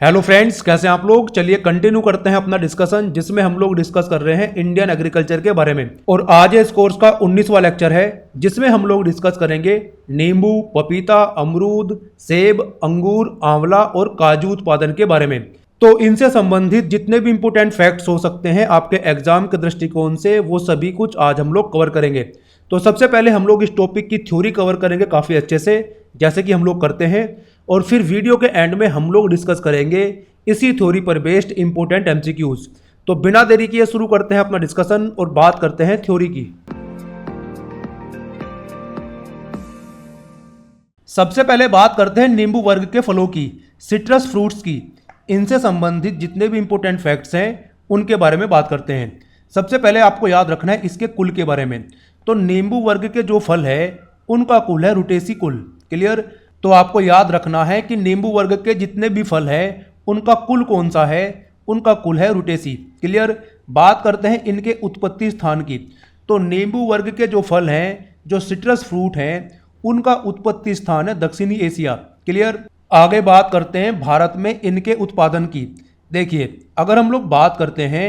Hello friends, कैसे हैं आप लोग। चलिए कंटिन्यू करते हैं अपना डिस्कशन, जिसमें हम लोग डिस्कस कर रहे हैं इंडियन एग्रीकल्चर के बारे में। और आज इस कोर्स का 19वां लेक्चर है, जिसमें हम लोग डिस्कस करेंगे नींबू, पपीता, अमरूद, सेब, अंगूर, आंवला और काजू उत्पादन के बारे में। तो इनसे संबंधित जितने भी इंपोर्टेंट फैक्ट्स हो सकते हैं आपके एग्जाम के दृष्टिकोण से, वो सभी कुछ आज हम लोग कवर करेंगे। तो सबसे पहले हम लोग इस टॉपिक की थ्योरी कवर करेंगे काफ़ी अच्छे से, जैसे कि हम लोग करते हैं। और फिर वीडियो के एंड में हम लोग डिस्कस करेंगे इसी थ्योरी पर बेस्ड इंपोर्टेंट एमसीक्यूज। तो बिना देरी किए शुरू करते हैं अपना डिस्कशन और बात करते हैं थ्योरी की। सबसे पहले बात करते हैं नींबू वर्ग के फलों की, सिट्रस फ्रूट्स की। इनसे संबंधित जितने भी इंपोर्टेंट फैक्ट्स हैं उनके बारे में बात करते हैं। सबसे पहले आपको याद रखना है इसके कुल के बारे में। तो नींबू वर्ग के जो फल है उनका कुल है रुटेसी कुल। क्लियर। तो आपको याद रखना है कि नींबू वर्ग के जितने भी फल हैं उनका कुल कौन सा है, उनका कुल है रुटेसी। क्लियर। बात करते हैं इनके उत्पत्ति स्थान की। तो नींबू वर्ग के जो फल हैं, जो सिट्रस फ्रूट हैं, उनका उत्पत्ति स्थान है दक्षिणी एशिया। क्लियर। आगे बात करते हैं भारत में इनके उत्पादन की। देखिए, अगर हम लोग बात करते हैं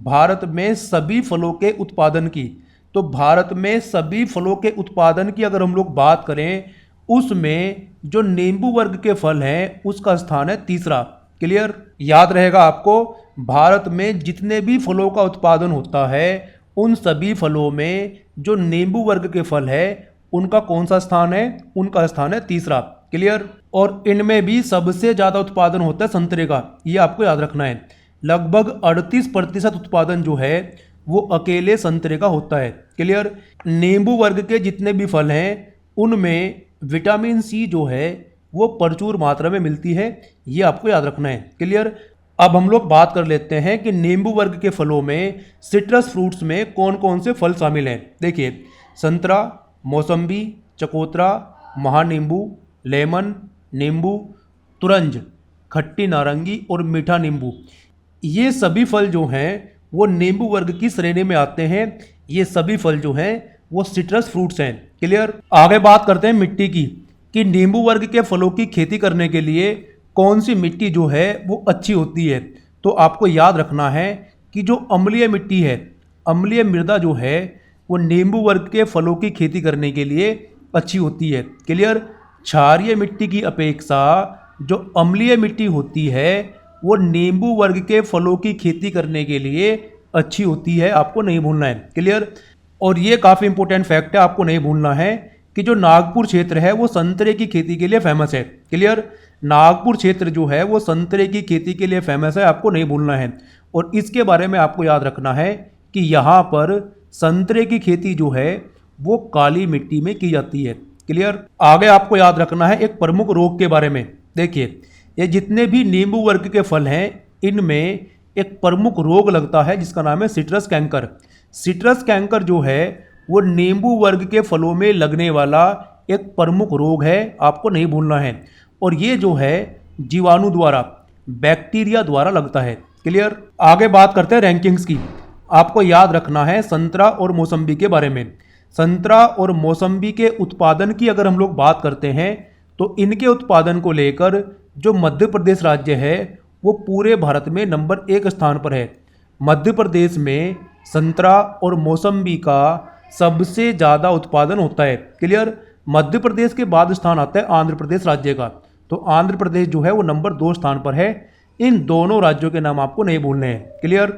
भारत में सभी फलों के उत्पादन की, तो भारत में सभी फलों के उत्पादन की अगर हम लोग बात करें, उसमें जो नींबू वर्ग के फल हैं उसका स्थान है तीसरा। क्लियर। याद रहेगा आपको, भारत में जितने भी फलों का उत्पादन होता है उन सभी फलों में जो नींबू वर्ग के फल है उनका कौन सा स्थान है, उनका स्थान है तीसरा। क्लियर। और इनमें भी सबसे ज़्यादा उत्पादन होता है संतरे का, ये आपको याद रखना है। लगभग 38% उत्पादन जो है वो अकेले संतरे का होता है। क्लियर। नींबू वर्ग के जितने भी फल हैं उनमें विटामिन सी जो है वो प्रचुर मात्रा में मिलती है, ये आपको याद रखना है। क्लियर। अब हम लोग बात कर लेते हैं कि नींबू वर्ग के फलों में, सिट्रस फ्रूट्स में कौन कौन से फल शामिल हैं। देखिए, संतरा, मौसम्बी, चकोतरा, महानींबू, लेमन, नींबू, तुरंज, खट्टी नारंगी और मीठा नींबू, ये सभी फल जो हैं वो नींबू वर्ग की श्रेणी में आते हैं। ये सभी फल जो हैं वो सिट्रस फ्रूट्स हैं। क्लियर। आगे बात करते हैं मिट्टी की, कि नींबू वर्ग के फलों की खेती करने के लिए कौन सी मिट्टी जो है वो अच्छी होती है। तो आपको याद रखना है कि जो अम्लीय मिट्टी है, अम्लीय मृदा जो है वो नींबू वर्ग के फलों की खेती करने के लिए अच्छी होती है। क्लियर। क्षारीय मिट्टी की अपेक्षा जो अम्लीय मिट्टी होती है वो नींबू वर्ग के फलों की खेती करने के लिए अच्छी होती है, आपको नहीं भूलना है। क्लियर। और ये काफ़ी इंपॉर्टेंट फैक्ट है, आपको नहीं भूलना है कि जो नागपुर क्षेत्र है वो संतरे की खेती के लिए फेमस है। क्लियर। नागपुर क्षेत्र जो है वो संतरे की खेती के लिए फेमस है, आपको नहीं भूलना है। और इसके बारे में आपको याद रखना है कि यहाँ पर संतरे की खेती जो है वो काली मिट्टी में की जाती है। क्लियर। आगे आपको याद रखना है एक प्रमुख रोग के बारे में। देखिए, ये जितने भी नींबू वर्ग के फल हैं इनमें एक प्रमुख रोग लगता है जिसका नाम है सिट्रस कैंकर। सिट्रस कैंकर जो है वो नींबू वर्ग के फलों में लगने वाला एक प्रमुख रोग है, आपको नहीं भूलना है। और ये जो है जीवाणु द्वारा, बैक्टीरिया द्वारा लगता है। क्लियर। आगे बात करते हैं रैंकिंग्स की। आपको याद रखना है संतरा और मौसम्बी के बारे में। संतरा और मौसम्बी के उत्पादन की अगर हम लोग बात करते हैं तो इनके उत्पादन को लेकर जो मध्य प्रदेश राज्य है वो पूरे भारत में नंबर 1 स्थान पर है। मध्य प्रदेश में संतरा और मौसम्बी का सबसे ज़्यादा उत्पादन होता है। क्लियर। मध्य प्रदेश के बाद स्थान आता है आंध्र प्रदेश राज्य का। तो आंध्र प्रदेश जो है वो नंबर 2 स्थान पर है। इन दोनों राज्यों के नाम आपको नहीं भूलने हैं। क्लियर।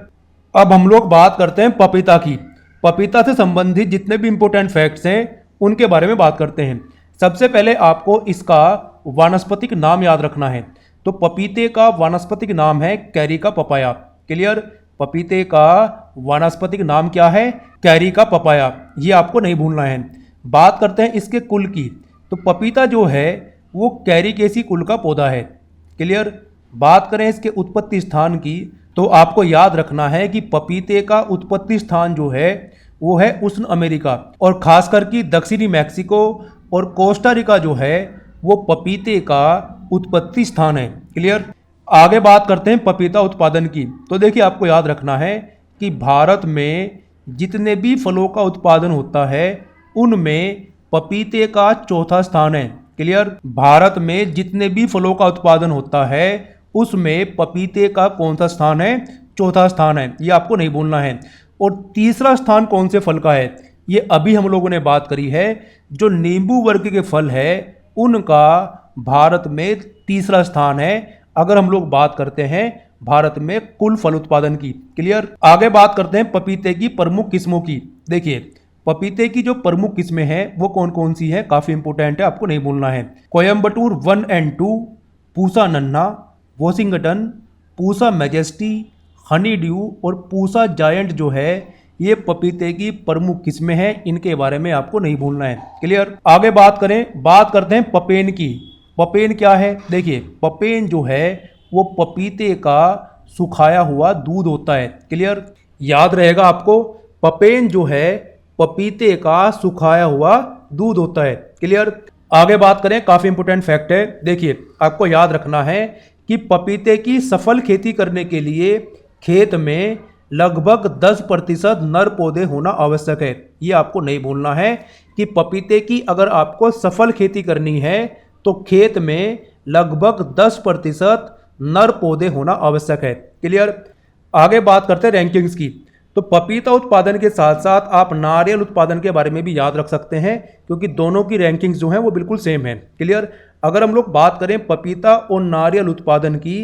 अब हम लोग बात करते हैं पपीता की। पपीता से संबंधित जितने भी इंपॉर्टेंट फैक्ट्स हैं उनके बारे में बात करते हैं। सबसे पहले आपको इसका वानस्पतिक नाम याद रखना है। तो पपीते का वानस्पतिक नाम है कैरिका पपाया। क्लियर। पपीते का वानस्पतिक नाम क्या है? Carica papaya. ये आपको नहीं भूलना है। बात करते हैं इसके कुल की। तो पपीता जो है वो कैरिकेसी कुल का पौधा है। क्लियर। बात करें इसके उत्पत्ति स्थान की, तो आपको याद रखना है कि पपीते का उत्पत्ति स्थान जो है वो है उष्ण अमेरिका, और खासकर कि दक्षिणी मैक्सिको और कोस्टारिका जो है वो पपीते का उत्पत्ति स्थान है। क्लियर। आगे बात करते हैं पपीता उत्पादन की। तो देखिए, आपको याद रखना है कि भारत में जितने भी फलों का उत्पादन होता है उनमें पपीते का चौथा स्थान है। क्लियर। भारत में जितने भी फलों का उत्पादन होता है उसमें पपीते का कौन सा स्थान है? चौथा स्थान है, ये आपको नहीं भूलना है। और तीसरा स्थान कौन से फल का है? ये अभी हम लोगों ने बात करी है। जो नींबू वर्ग के फल है उनका भारत में तीसरा स्थान है, अगर हम लोग बात करते हैं भारत में कुल फल उत्पादन की। क्लियर। आगे बात करते हैं पपीते की प्रमुख किस्मों की। देखिए पपीते की जो प्रमुख किस्में हैं वो कौन कौन सी हैं, काफी इंपोर्टेंट है, आपको नहीं भूलना है। कोयम्बटूर 1 एंड 2, पूसा नन्हा, Washington, Pusa majesty, Honey due और पूसा जायंट जो है ये पपीते की प्रमुख किस्में हैं, इनके बारे में आपको नहीं भूलना है। क्लियर। आगे बात करते हैं पपेन की। पपेन क्या है? देखिए पपेन जो है वो पपीते का सुखाया हुआ दूध होता है। क्लियर। याद रहेगा आपको, पपेन जो है पपीते का सुखाया हुआ दूध होता है। क्लियर। आगे बात करें, काफी इंपोर्टेंट फैक्ट है। देखिए आपको याद रखना है कि पपीते की सफल खेती करने के लिए खेत में लगभग 10% नर पौधे होना आवश्यक है। ये आपको नहीं भूलना है कि पपीते की अगर आपको सफल खेती करनी है तो खेत में लगभग 10% नर पौधे होना आवश्यक है। क्लियर। आगे बात करते हैं रैंकिंग्स की। तो पपीता उत्पादन के साथ साथ आप नारियल उत्पादन के बारे में भी याद रख सकते हैं, क्योंकि दोनों की रैंकिंग्स जो हैं वो बिल्कुल सेम है। क्लियर। अगर हम लोग बात करें पपीता और नारियल उत्पादन की,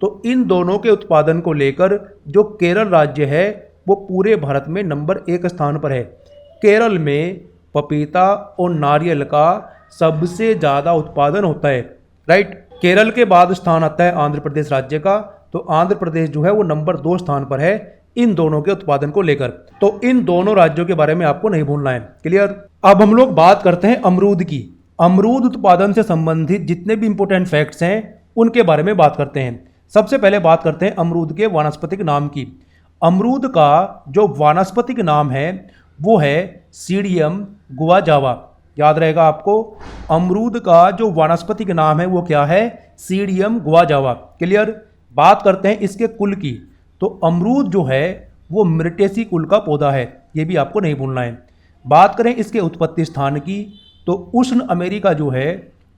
तो इन दोनों के उत्पादन को लेकर जो केरल राज्य है वो पूरे भारत में नंबर 1 स्थान पर है। केरल में पपीता और नारियल का सबसे ज़्यादा उत्पादन होता है। राइट। केरल के बाद स्थान आता है आंध्र प्रदेश राज्य का, तो आंध्र प्रदेश जो है वो नंबर 2 स्थान पर है इन दोनों के उत्पादन को लेकर। तो इन दोनों राज्यों के बारे में आपको नहीं भूलना है। क्लियर। अब हम लोग बात करते हैं अमरूद की। अमरूद उत्पादन से संबंधित जितने भी इंपोर्टेंट फैक्ट्स हैं उनके बारे में बात करते हैं। सबसे पहले बात करते हैं अमरूद के वानस्पतिक नाम की। अमरूद का जो वानस्पतिक नाम है वो है सीडियम गुआजावा। याद रहेगा आपको, अमरूद का जो वानस्पतिक नाम है वो क्या है? सीडियम गुआजावा। क्लियर। बात करते हैं इसके कुल की। तो अमरूद जो है वो मिर्टेसी कुल का पौधा है, ये भी आपको नहीं भूलना है। बात करें इसके उत्पत्ति स्थान की, तो उष्ण अमेरिका जो है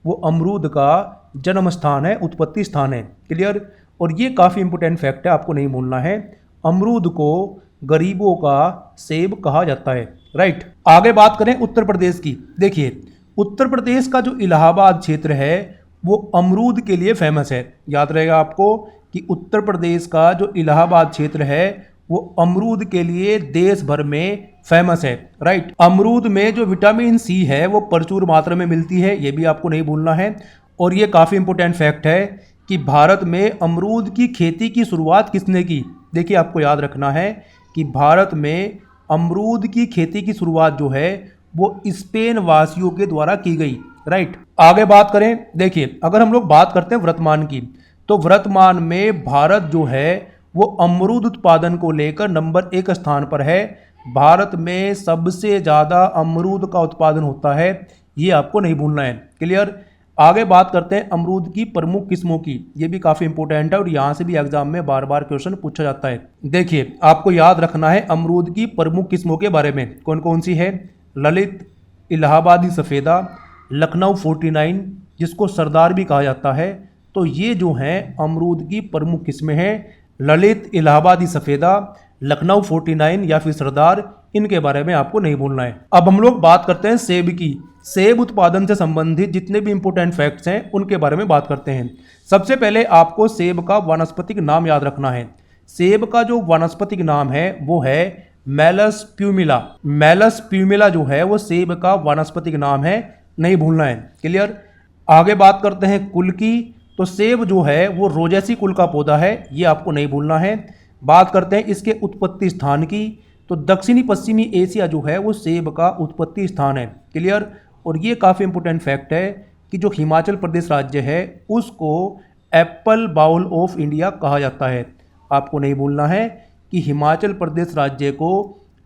वो अमरूद का जन्म स्थान है, उत्पत्ति स्थान है। क्लियर। और ये काफ़ी इंपोर्टेंट फैक्ट है, आपको नहीं भूलना है। अमरूद को गरीबों का सेब कहा जाता है। राइट। आगे बात करें उत्तर प्रदेश की। देखिए उत्तर प्रदेश का जो इलाहाबाद क्षेत्र है वो अमरूद के लिए फेमस है। याद रहेगा आपको कि उत्तर प्रदेश का जो इलाहाबाद क्षेत्र है वो अमरूद के लिए देश भर में फेमस है। राइट। अमरूद में जो विटामिन सी है वो प्रचुर मात्रा में मिलती है, ये भी आपको नहीं भूलना है। और ये काफ़ी इंपोर्टेंट फैक्ट है कि भारत में अमरूद की खेती की शुरुआत किसने की? देखिए आपको याद रखना है कि भारत में अमरूद की खेती की शुरुआत जो है वो स्पेन वासियों के द्वारा की गई। राइट। आगे बात करें, देखिए अगर हम लोग बात करते हैं वर्तमान की, तो वर्तमान में भारत जो है वो अमरूद उत्पादन को लेकर नंबर 1 स्थान पर है। भारत में सबसे ज़्यादा अमरूद का उत्पादन होता है, ये आपको नहीं भूलना है। क्लियर। आगे बात करते हैं अमरूद की प्रमुख किस्मों की। ये भी काफ़ी इंपॉर्टेंट है और यहाँ से भी एग्जाम में बार बार क्वेश्चन पूछा जाता है। देखिए आपको याद रखना है अमरूद की प्रमुख किस्मों के बारे में कौन कौन सी है। ललित, इलाहाबादी सफ़ेदा, लखनऊ 49 जिसको सरदार भी कहा जाता है। तो ये जो हैं अमरूद की प्रमुख किस्में हैं, ललित, इलाहाबादी सफ़ेदा, लखनऊ 49 या फिर सरदार, इनके बारे में आपको नहीं भूलना है। अब हम लोग बात करते हैं सेब की। सेब उत्पादन से संबंधित जितने भी इंपोर्टेंट फैक्ट्स हैं उनके बारे में बात करते हैं। सबसे पहले आपको सेब का वानस्पतिक नाम याद रखना है। सेब का जो वानस्पतिक नाम है वो है मेलस प्यूमिला। मेलस प्यूमिला जो है वो सेब का वानस्पतिक नाम है, नहीं भूलना है। क्लियर। आगे बात करते हैं कुल की। तो सेब जो है वो रोजेसी कुल का पौधा है, ये आपको नहीं भूलना है। बात करते हैं इसके उत्पत्ति स्थान की। तो दक्षिणी पश्चिमी एशिया जो है वो सेब का उत्पत्ति स्थान है। क्लियर। और ये काफ़ी इंपोर्टेंट फैक्ट है कि जो हिमाचल प्रदेश राज्य है उसको एप्पल बाउल ऑफ इंडिया कहा जाता है। आपको नहीं भूलना है कि हिमाचल प्रदेश राज्य को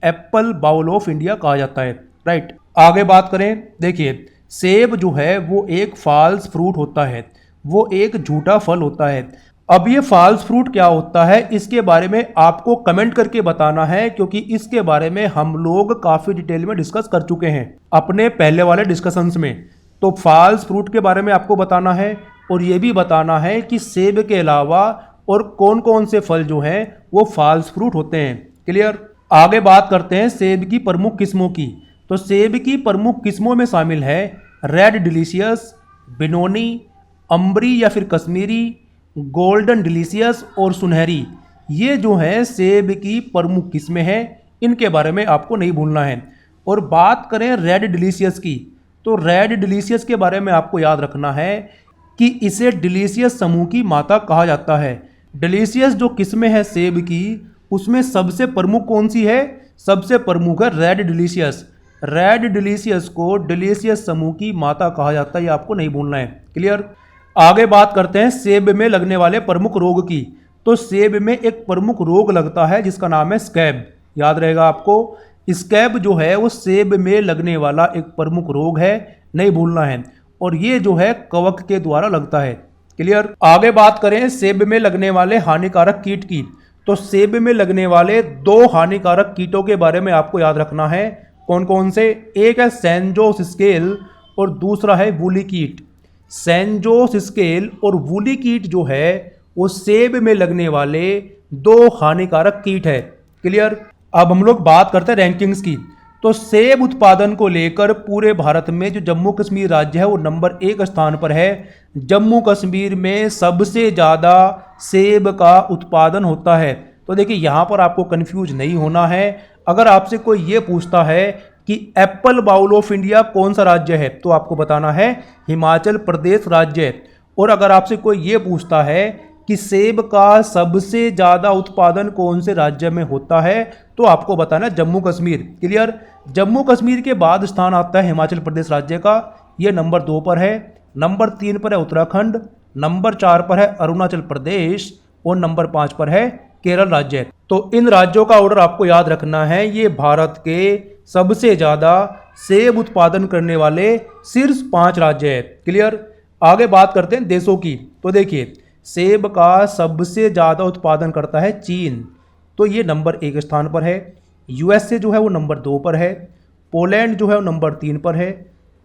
एप्पल बाउल ऑफ इंडिया कहा जाता है। राइट। आगे बात करें, देखिए सेब जो है वो एक फॉल्स फ्रूट होता है, वो एक झूठा फल होता है। अब ये फॉल्स फ्रूट क्या होता है इसके बारे में आपको कमेंट करके बताना है, क्योंकि इसके बारे में हम लोग काफ़ी डिटेल में डिस्कस कर चुके हैं अपने पहले वाले डिस्कशंस में। तो फॉल्स फ्रूट के बारे में आपको बताना है, और ये भी बताना है कि सेब के अलावा और कौन कौन से फल जो हैं वो फाल्स फ्रूट होते हैं। क्लियर। आगे बात करते हैं सेब की प्रमुख किस्मों की। तो सेब की प्रमुख किस्मों में शामिल है रेड डिलीशियस, बिनोनी, अम्बरी या फिर कश्मीरी, गोल्डन डिलीशियस और सुनहरी। ये जो है सेब की प्रमुख किस्में हैं, इनके बारे में आपको नहीं भूलना है। और बात करें रेड डिलीशियस की, तो रेड डिलीशियस के बारे में आपको याद रखना है कि इसे डिलीशियस समूह की माता कहा जाता है। डिलीशियस जो किस्में हैं सेब की, उसमें सबसे प्रमुख कौन सी है? सबसे प्रमुख है रेड डिलीशियस। रेड डिलीशियस को डिलीशियस समूह की माता कहा जाता है, ये आपको नहीं भूलना है। क्लियर। आगे बात करते हैं सेब में लगने वाले प्रमुख रोग की। तो सेब में एक प्रमुख रोग लगता है जिसका नाम है स्कैब। याद रहेगा आपको, स्कैब जो है वो सेब में लगने वाला एक प्रमुख रोग है, नहीं भूलना है। और ये जो है कवक के द्वारा लगता है। क्लियर। आगे बात करें सेब में लगने वाले हानिकारक कीट की। तो सेब में लगने वाले 2 हानिकारक कीटों के बारे में आपको याद रखना है। कौन कौन से? एक है सैनजोस स्केल और दूसरा है वूली कीट। सैनजोस स्केल और वूली कीट जो है वो सेब में लगने वाले 2 हानिकारक कीट है। क्लियर। अब हम लोग बात करते हैं रैंकिंग्स की। तो सेब उत्पादन को लेकर पूरे भारत में जो जम्मू कश्मीर राज्य है वो नंबर 1 स्थान पर है। जम्मू कश्मीर में सबसे ज़्यादा सेब का उत्पादन होता है। तो देखिए यहाँ पर आपको कंफ्यूज नहीं होना है। अगर आपसे कोई ये पूछता है कि एप्पल बाउल ऑफ इंडिया कौन सा राज्य है, तो आपको बताना है हिमाचल प्रदेश राज्य। और अगर आपसे कोई ये पूछता है कि सेब का सबसे ज़्यादा उत्पादन कौन से राज्य में होता है, तो आपको बताना है जम्मू कश्मीर। क्लियर। जम्मू कश्मीर के बाद स्थान आता है हिमाचल प्रदेश राज्य का, ये नंबर 2 पर है। नंबर 3 पर है उत्तराखंड, नंबर 4 पर है अरुणाचल प्रदेश और नंबर 5 पर है केरल राज्य। तो इन राज्यों का ऑर्डर आपको याद रखना है। ये भारत के सबसे ज़्यादा सेब उत्पादन करने वाले शीर्ष 5 राज्य है। क्लियर। आगे बात करते हैं देशों की। तो देखिए सेब का सबसे ज़्यादा उत्पादन करता है चीन, तो ये नंबर 1 स्थान पर है। यूएसए जो है वो नंबर 2 पर है। पोलैंड जो है वो नंबर 3 पर है।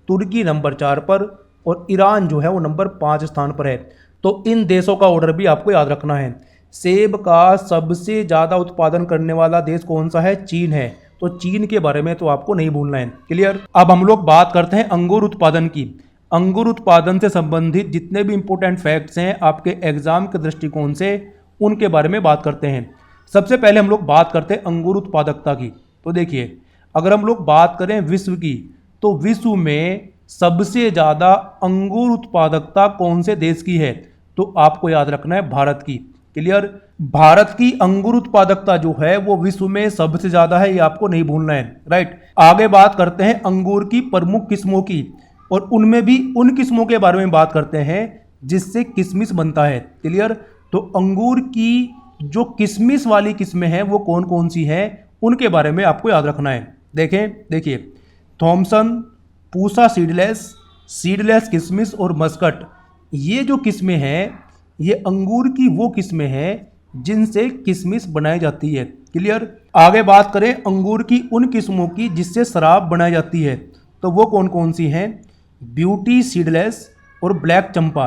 तुर्की नंबर 4 पर और ईरान जो है वो नंबर 5 स्थान पर है। तो इन देशों का ऑर्डर भी आपको याद रखना है। सेब का सबसे ज़्यादा उत्पादन करने वाला देश कौन सा है? चीन है। तो चीन के बारे में तो आपको नहीं भूलना है। क्लियर। अब हम लोग बात करते हैं अंगूर उत्पादन की। अंगूर उत्पादन से संबंधित जितने भी इंपॉर्टेंट फैक्ट्स हैं आपके एग्जाम के दृष्टिकोण से, उनके बारे में बात करते हैं। सबसे पहले हम लोग बात करते हैं अंगूर उत्पादकता की। तो देखिए अगर हम लोग बात करें विश्व की, तो विश्व में सबसे ज़्यादा अंगूर उत्पादकता कौन से देश की है? तो आपको याद रखना है भारत की। क्लियर। भारत की अंगूर उत्पादकता जो है वो विश्व में सबसे ज़्यादा है, ये आपको नहीं भूलना है। राइट। आगे बात करते हैं अंगूर की प्रमुख किस्मों की, और उनमें भी उन किस्मों के बारे में बात करते हैं जिससे किशमिश बनता है। क्लियर। तो अंगूर की जो किशमिश वाली किस्में हैं वो कौन कौन सी हैं, उनके बारे में आपको याद रखना है। देखिए थॉमसन, पूसा सीडलेस, सीडलेस किशमिश और मस्कट, ये जो किस्में हैं ये अंगूर की वो किस्में हैं जिनसे किशमिश बनाई जाती है। क्लियर। आगे बात करें अंगूर की उन किस्मों की जिससे शराब बनाई जाती है, तो वो कौन कौन सी हैं? ब्यूटी सीडलेस और ब्लैक चंपा।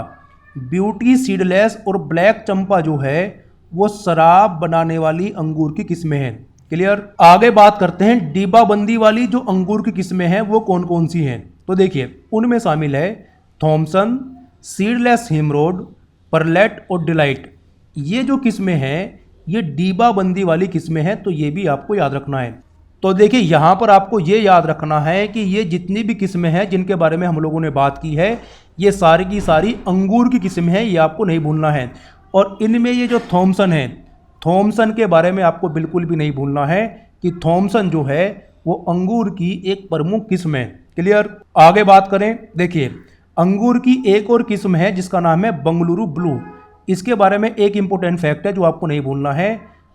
ब्यूटी सीडलेस और ब्लैक चंपा जो है वो शराब बनाने वाली अंगूर की किस्में हैं। क्लियर। आगे बात करते हैं डिब्बाबंदी वाली जो अंगूर की किस्में हैं वो कौन कौन सी हैं। तो देखिए उनमें शामिल है थॉमसन, सीडलेस हिमरोड, परलेट और डिलाइट। ये जो किस्में हैं ये डिब्बाबंदी वाली किस्में हैं, तो ये भी आपको याद रखना है। तो देखिए यहाँ पर आपको ये याद रखना है कि ये जितनी भी किस्में हैं जिनके बारे में हम लोगों ने बात की है, ये सारी की सारी अंगूर की किस्में हैं, ये आपको नहीं भूलना है। और इनमें ये जो थॉमसन है, थॉमसन के बारे में आपको बिल्कुल भी नहीं भूलना है कि थॉमसन जो है वो अंगूर की एक प्रमुख किस्म है। क्लियर। आगे बात करें, देखिए अंगूर की एक और किस्म है जिसका नाम है बंगलुरु ब्लू। इसके बारे में एक इंपॉर्टेंट फैक्ट है जो आपको नहीं भूलना है।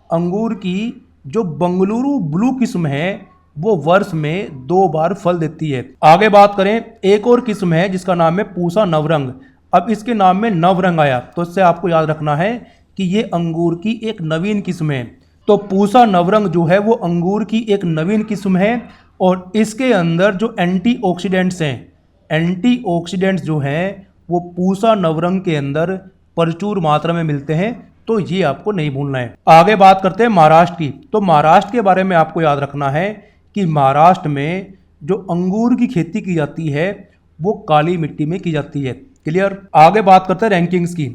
अंगूर की जो बंगलुरु ब्लू किस्म है वो वर्ष में 2 बार फल देती है। आगे बात करें, एक और किस्म है जिसका नाम है पूसा नवरंग। अब इसके नाम में नवरंग आया तो इससे आपको याद रखना है कि ये अंगूर की एक नवीन किस्म है। तो पूसा नवरंग जो है वो अंगूर की एक नवीन किस्म है और इसके अंदर जो एंटीऑक्सीडेंट्स हैं, एंटीऑक्सीडेंट्स जो हैं वो पूसा नवरंग के अंदर प्रचुर मात्रा में मिलते हैं, तो ये आपको नहीं भूलना है। आगे बात करते हैं महाराष्ट्र की। तो महाराष्ट्र के बारे में आपको याद रखना है कि महाराष्ट्र में जो अंगूर की खेती की जाती है वो काली मिट्टी में की जाती है। क्लियर। आगे बात करते हैं रैंकिंग्स की।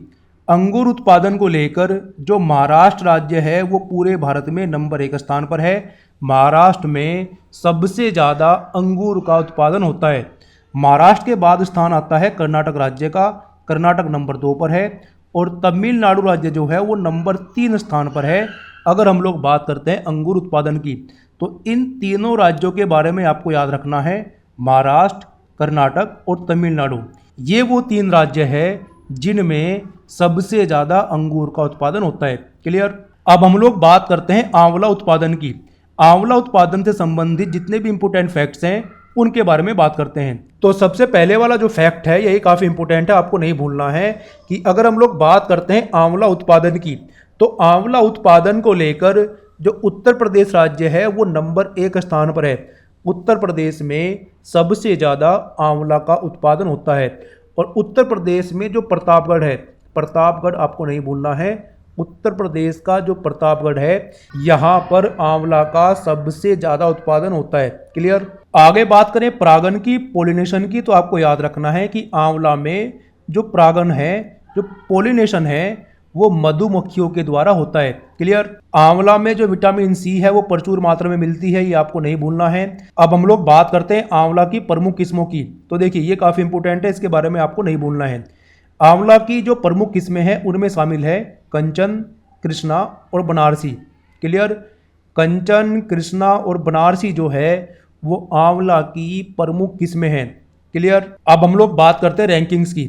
अंगूर उत्पादन को लेकर जो महाराष्ट्र राज्य है वो पूरे भारत में नंबर 1 स्थान पर है। महाराष्ट्र में सबसे ज़्यादा अंगूर का उत्पादन होता है। महाराष्ट्र के बाद स्थान आता है कर्नाटक राज्य का, कर्नाटक नंबर 2 पर है, और तमिलनाडु राज्य जो है वो नंबर 3 स्थान पर है। अगर हम लोग बात करते हैं अंगूर उत्पादन की, तो इन तीनों राज्यों के बारे में आपको याद रखना है, महाराष्ट्र, कर्नाटक और तमिलनाडु। ये वो 3 राज्य है जिनमें सबसे ज़्यादा अंगूर का उत्पादन होता है। क्लियर। अब हम लोग बात करते हैं आंवला उत्पादन की। आंवला उत्पादन से संबंधित जितने भी इंपोर्टेंट फैक्ट्स हैं उनके बारे में बात करते हैं। तो सबसे पहले वाला जो फैक्ट है यही काफ़ी इंपॉर्टेंट है, आपको नहीं भूलना है कि अगर हम लोग बात करते हैं आंवला उत्पादन की, तो आंवला उत्पादन को लेकर जो उत्तर प्रदेश राज्य है वो नंबर 1 स्थान पर है। उत्तर प्रदेश में सबसे ज़्यादा आंवला का उत्पादन होता है। और उत्तर प्रदेश में जो प्रतापगढ़ है, प्रतापगढ़ आपको नहीं भूलना है, उत्तर प्रदेश का जो प्रतापगढ़ है यहाँ पर आंवला का सबसे ज़्यादा उत्पादन होता है। क्लियर। आगे बात करें परागन की, पोलिनेशन की, तो आपको याद रखना है कि आंवला में जो परागन है, जो पोलिनेशन है, वो मधुमक्खियों के द्वारा होता है। क्लियर। आंवला में जो विटामिन सी है वो प्रचुर मात्रा में मिलती है, ये आपको नहीं भूलना है। अब हम लोग बात करते हैं आंवला की प्रमुख किस्मों की। तो देखिए ये काफ़ी इंपॉर्टेंट है, इसके बारे में आपको नहीं भूलना है। आंवला की जो प्रमुख किस्में हैं उनमें शामिल है कंचन, कृष्णा और बनारसी। क्लियर। कंचन, कृष्णा और बनारसी जो है वो आंवला की प्रमुख किस्में हैं। क्लियर। अब हम लोग बात करते हैं रैंकिंग्स की।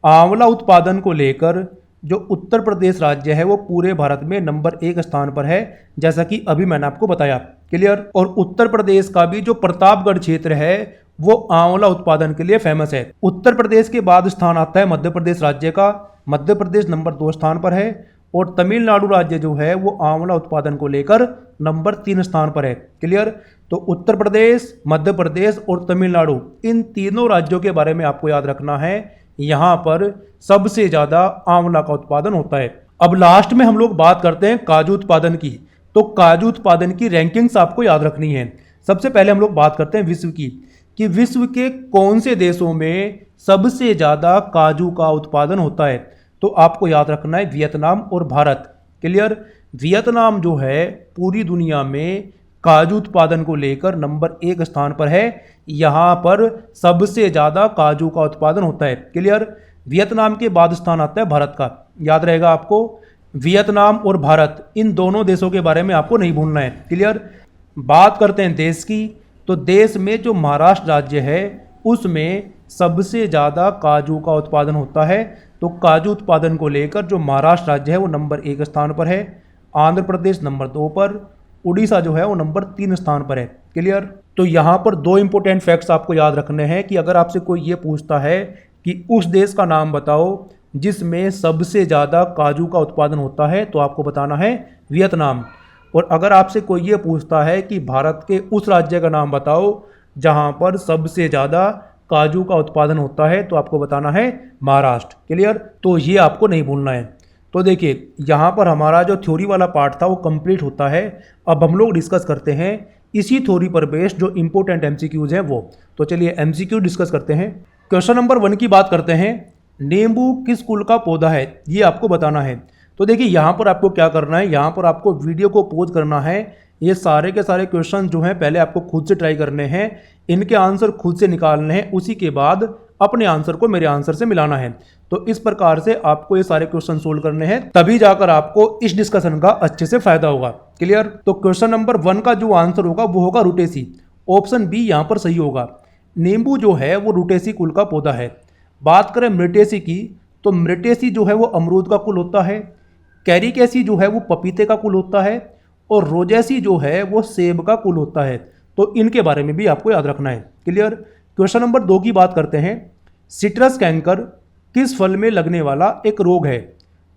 आंवला उत्पादन को लेकर जो उत्तर प्रदेश राज्य है वो पूरे भारत में नंबर 1 स्थान पर है, जैसा कि अभी मैंने आपको बताया। क्लियर। और उत्तर प्रदेश का भी जो प्रतापगढ़ क्षेत्र है वो आंवला उत्पादन के लिए फेमस है। उत्तर प्रदेश के बाद स्थान आता है मध्य प्रदेश राज्य का, मध्य प्रदेश नंबर 2 स्थान पर है। और तमिलनाडु राज्य जो है वो आंवला उत्पादन को लेकर नंबर 3 स्थान पर है। क्लियर। तो उत्तर प्रदेश, मध्य प्रदेश और तमिलनाडु, इन तीनों राज्यों के बारे में आपको याद रखना है, यहाँ पर सबसे ज़्यादा आंवला का उत्पादन होता है। अब लास्ट में हम लोग बात करते हैं काजू उत्पादन की। तो काजू उत्पादन की रैंकिंग्स आपको याद रखनी है। सबसे पहले हम लोग बात करते हैं विश्व की, कि विश्व के कौन से देशों में सबसे ज़्यादा काजू का उत्पादन होता है। तो आपको याद रखना है वियतनाम और भारत। क्लियर। वियतनाम जो है पूरी दुनिया में काजू उत्पादन को लेकर नंबर 1 स्थान पर है, यहाँ पर सबसे ज़्यादा काजू का उत्पादन होता है। क्लियर। वियतनाम के बाद स्थान आता है भारत का, याद रहेगा आपको। वियतनाम और भारत, इन दोनों देशों के बारे में आपको नहीं भूलना है। क्लियर। बात करते हैं देश की। तो देश में जो महाराष्ट्र राज्य है उसमें सबसे ज़्यादा काजू का उत्पादन होता है। तो काजू उत्पादन को लेकर जो महाराष्ट्र राज्य है वो नंबर 1 स्थान पर है, आंध्र प्रदेश नंबर 2 पर, उड़ीसा जो है वो नंबर 3 स्थान पर है। क्लियर। तो यहाँ पर 2 इंपॉर्टेंट फैक्ट्स आपको याद रखने हैं कि अगर आपसे कोई ये पूछता है कि उस देश का नाम बताओ जिसमें सबसे ज़्यादा काजू का उत्पादन होता है, तो आपको बताना है वियतनाम। और अगर आपसे कोई ये पूछता है कि भारत के उस राज्य का नाम बताओ जहाँ पर सबसे ज़्यादा काजू का उत्पादन होता है, तो आपको बताना है महाराष्ट्र। क्लियर। तो ये आपको नहीं भूलना है। तो देखिए यहाँ पर हमारा जो थ्योरी वाला पार्ट था वो कंप्लीट होता है। अब हम लोग डिस्कस करते हैं इसी थ्योरी पर बेस्ड जो इंपॉर्टेंट एमसीक्यूज हैं वो। तो चलिए एमसीक्यू डिस्कस करते हैं। क्वेश्चन नंबर 1 की बात करते हैं। नींबू किस कुल का पौधा है, ये आपको बताना है। तो देखिए यहाँ पर आपको क्या करना है, यहाँ पर आपको वीडियो को पॉज करना है। ये सारे के सारे क्वेश्चन जो हैं पहले आपको खुद से ट्राई करने हैं, इनके आंसर खुद से निकालने हैं, उसी के बाद अपने आंसर को मेरे आंसर से मिलाना है। तो इस प्रकार से आपको ये सारे क्वेश्चन सोल्व करने हैं, तभी जाकर आपको इस डिस्कशन का अच्छे से फायदा होगा। क्लियर। तो क्वेश्चन नंबर 1 का जो आंसर होगा वो होगा रुटेसी। ऑप्शन बी यहाँ पर सही होगा। नींबू जो है वो रुटेसी कुल का पौधा है। बात करें मृटेसी की, तो मृटेसी जो है वो अमरूद का कुल होता है, कैरिकेसी जो है वो पपीते का कुल होता है, और रोजेसी जो है वो सेब का कुल होता है। तो इनके बारे में भी आपको याद रखना है। क्लियर। क्वेश्चन नंबर 2 की बात करते हैं। सिट्रस कैंकर किस फल में लगने वाला एक रोग है।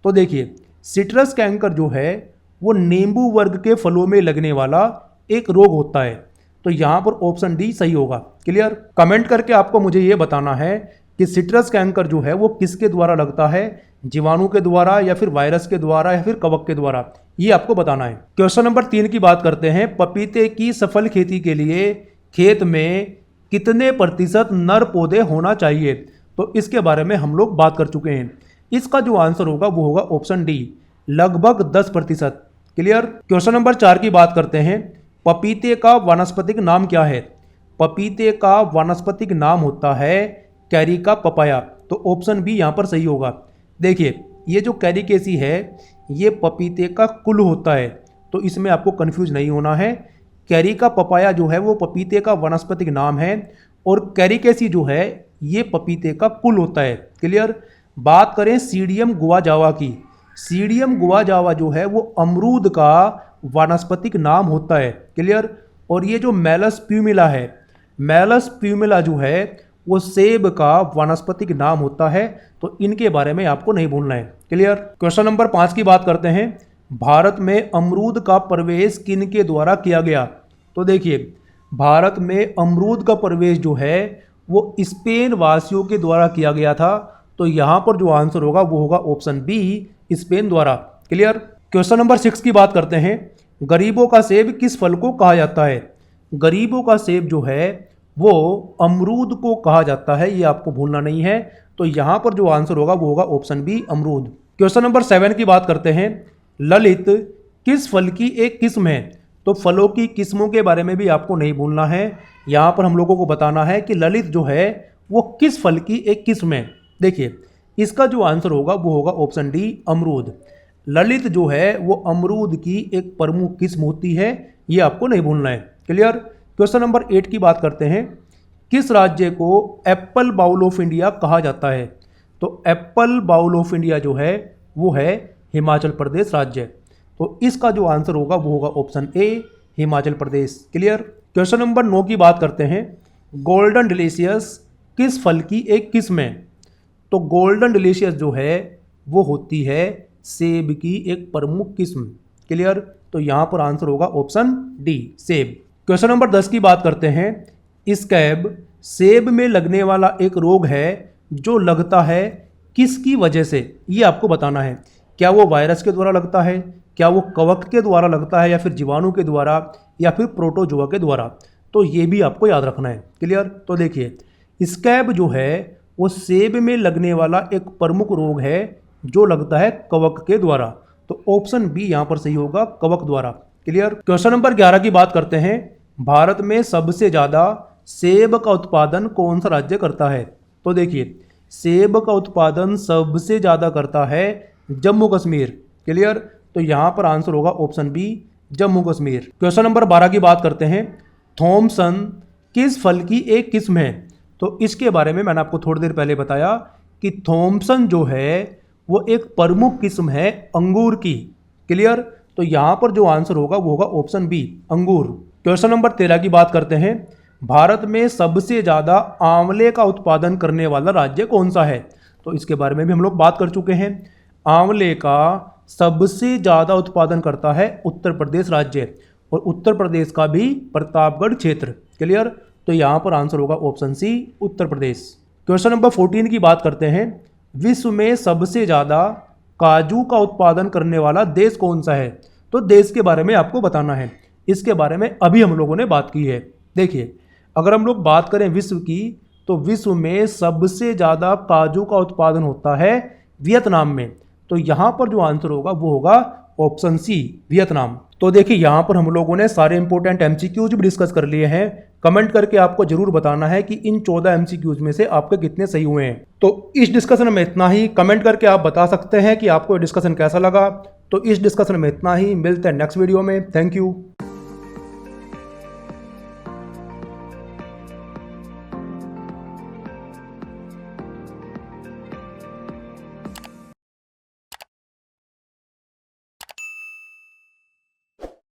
तो देखिए सिट्रस कैंकर जो है वो नींबू वर्ग के फलों में लगने वाला एक रोग होता है। तो यहाँ पर ऑप्शन डी सही होगा। क्लियर। कमेंट करके आपको मुझे ये बताना है कि सिट्रस कैंकर जो है वो किसके द्वारा लगता है, जीवाणु के द्वारा या फिर वायरस के द्वारा या फिर कवक के द्वारा, ये आपको बताना है। क्वेश्चन नंबर 3 की बात करते हैं। पपीते की सफल खेती के लिए खेत में कितने प्रतिशत नर पौधे होना चाहिए? तो इसके बारे में हम लोग बात कर चुके हैं। इसका जो आंसर होगा वो होगा ऑप्शन डी, लगभग 10%। क्लियर। क्वेश्चन नंबर 4 की बात करते हैं। पपीते का वानस्पतिक नाम क्या है? पपीते का वानस्पतिक नाम होता है कैरिका पपाया। तो ऑप्शन बी यहाँ पर सही होगा। देखिए, ये जो कैरिकेसी है ये पपीते का कुल होता है, तो इसमें आपको कंफ्यूज नहीं होना है। कैरिका पपाया जो है वो पपीते का वानस्पतिक नाम है और कैरिकेसी जो है ये पपीते का कुल होता है। क्लियर। बात करें सीडियम गुआजावा की, सीडियम गुआजावा जो है वो अमरूद का वानस्पतिक नाम होता है। क्लियर। और ये जो मेलस प्यूमिला है, मेलस प्यूमिला जो है वो सेब का वानस्पतिक नाम होता है, तो इनके बारे में आपको नहीं भूलना है। क्लियर। क्वेश्चन नंबर 5 की बात करते हैं। भारत में अमरूद का प्रवेश किन के द्वारा किया गया? तो देखिए, भारत में अमरूद का प्रवेश जो है वो स्पेन वासियों के द्वारा किया गया था, तो यहाँ पर जो आंसर होगा वो होगा ऑप्शन बी, स्पेन द्वारा। क्लियर। क्वेश्चन नंबर 6 की बात करते हैं। गरीबों का सेब किस फल को कहा जाता है? गरीबों का सेब जो है वो अमरूद को कहा जाता है, ये आपको भूलना नहीं है। तो यहाँ पर जो आंसर होगा वो होगा ऑप्शन बी, अमरूद। क्वेश्चन नंबर 7 की बात करते हैं। ललित किस फल की एक किस्म है? तो फलों की किस्मों के बारे में भी आपको नहीं भूलना है। यहाँ पर हम लोगों को बताना है कि ललित जो है वो किस फल की एक किस्म है। देखिए, इसका जो आंसर होगा वो होगा ऑप्शन डी, अमरूद। ललित जो है वो अमरूद की एक प्रमुख किस्म होती है, ये आपको नहीं भूलना है। क्लियर। क्वेश्चन नंबर 8 की बात करते हैं। किस राज्य को एप्पल बाउल ऑफ इंडिया कहा जाता है? तो एप्पल बाउल ऑफ इंडिया जो है वो है हिमाचल प्रदेश राज्य। तो इसका जो आंसर होगा वो होगा option A, Himachal Pradesh. Clear. Question number 9 की बात करते हैं। गोल्डन डिलीशियस किस फल की एक किस्म है? तो गोल्डन डिलीशियस जो है वो होती है सेब की एक प्रमुख किस्म। क्लियर। तो यहाँ पर आंसर होगा ऑप्शन डी, सेब। क्वेश्चन नंबर 10 की बात करते हैं। स्कैब सेब में लगने वाला एक रोग है जो लगता है किसकी वजह से, ये आपको बताना है। क्या वो वायरस के द्वारा लगता है, क्या वो कवक के द्वारा लगता है, या फिर जीवाणु के द्वारा, या फिर प्रोटोजोआ के द्वारा? तो ये भी आपको याद रखना है। क्लियर। तो देखिए, स्कैब जो है वो सेब में लगने वाला एक प्रमुख रोग है जो लगता है कवक के द्वारा। तो ऑप्शन बी यहाँ पर सही होगा, कवक द्वारा। क्लियर। क्वेश्चन नंबर 11 की बात करते हैं। भारत में सबसे ज़्यादा सेब का उत्पादन कौन सा राज्य करता है? तो देखिए, सेब का उत्पादन सबसे ज़्यादा करता है जम्मू कश्मीर। क्लियर। तो यहाँ पर आंसर होगा option B, Jammu Kashmir. Question number 12 की बात करते हैं। थॉमसन किस फल की एक किस्म है? तो इसके बारे में मैंने आपको थोड़ी देर पहले बताया कि थॉमसन जो है वो एक प्रमुख किस्म है अंगूर की। क्लियर। तो यहाँ पर जो आंसर होगा वो होगा ऑप्शन बी, अंगूर। क्वेश्चन नंबर 13 की बात करते हैं। भारत में सबसे ज़्यादा आंवले का उत्पादन करने वाला राज्य कौन सा है? तो इसके बारे में भी हम लोग बात कर चुके हैं। आंवले का सबसे ज़्यादा उत्पादन करता है उत्तर प्रदेश राज्य, और उत्तर प्रदेश का भी प्रतापगढ़ क्षेत्र। क्लियर। तो यहाँ पर आंसर होगा option C, Uttar Pradesh. Question number 14 की बात करते हैं। विश्व में सबसे ज़्यादा काजू का उत्पादन करने वाला देश कौन सा है? तो देश के बारे में आपको बताना है। इसके बारे में अभी हम लोगों ने बात की है। देखिए, अगर हम लोग बात करें विश्व की, तो विश्व में सबसे ज़्यादा काजू का उत्पादन होता है वियतनाम में। तो यहाँ पर जो आंसर होगा वो होगा ऑप्शन सी, वियतनाम। तो देखिए, यहाँ पर हम लोगों ने सारे इंपॉर्टेंट एमसीक्यूज भी डिस्कस कर लिए हैं। कमेंट करके आपको जरूर बताना है कि इन 14 एमसीक्यूज में से आपके कितने सही हुए हैं। तो इस डिस्कशन में इतना ही। कमेंट करके आप बता सकते हैं कि आपको ये डिस्कशन कैसा लगा। तो इस डिस्कशन में इतना ही। मिलते हैं नेक्स्ट वीडियो में। Thank you.